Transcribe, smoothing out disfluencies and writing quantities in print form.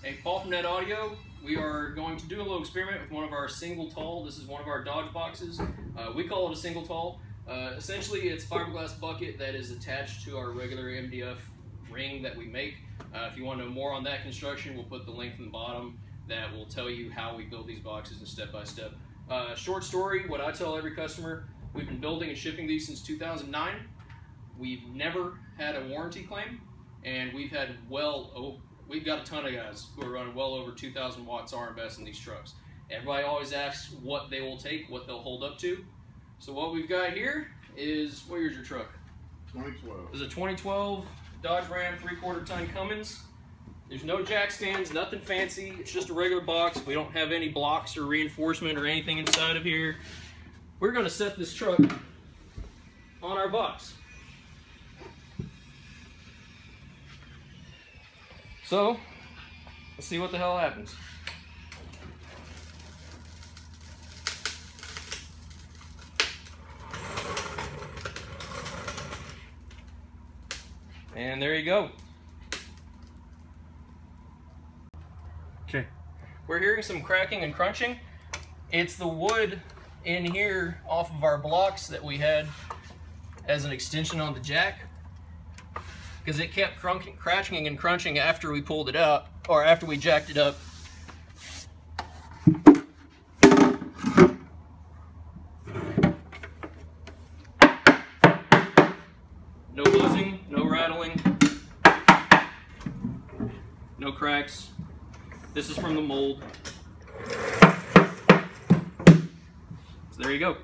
Hey, Paul from Net Audio. We are going to do a little experiment with one of our single tall. This is one of our Dodge boxes. We call it a single tall. Essentially, it's a fiberglass bucket that is attached to our regular MDF ring that we make. If you want to know more on that construction, we'll put the link in the bottom that will tell you how we build these boxes and step by step. Short story, what I tell every customer, we've been building and shipping these since 2009. We've never had a warranty claim, and we've got a ton of guys who are running well over 2,000 watts RMS in these trucks. Everybody always asks what they will take, what they'll hold up to. So what we've got here is, what year's your truck? 2012. This is a 2012 Dodge Ram 3/4 ton Cummins. There's no jack stands, nothing fancy. It's just a regular box. We don't have any blocks or reinforcement or anything inside of here. We're going to set this truck on our box. So, let's see what the hell happens. And there you go. Okay. We're hearing some cracking and crunching. It's the wood in here off of our blocks that we had as an extension on the jack, because it kept cracking and crunching after we pulled it out, or after we jacked it up. No buzzing, no rattling, no cracks. This is from the mold. So there you go.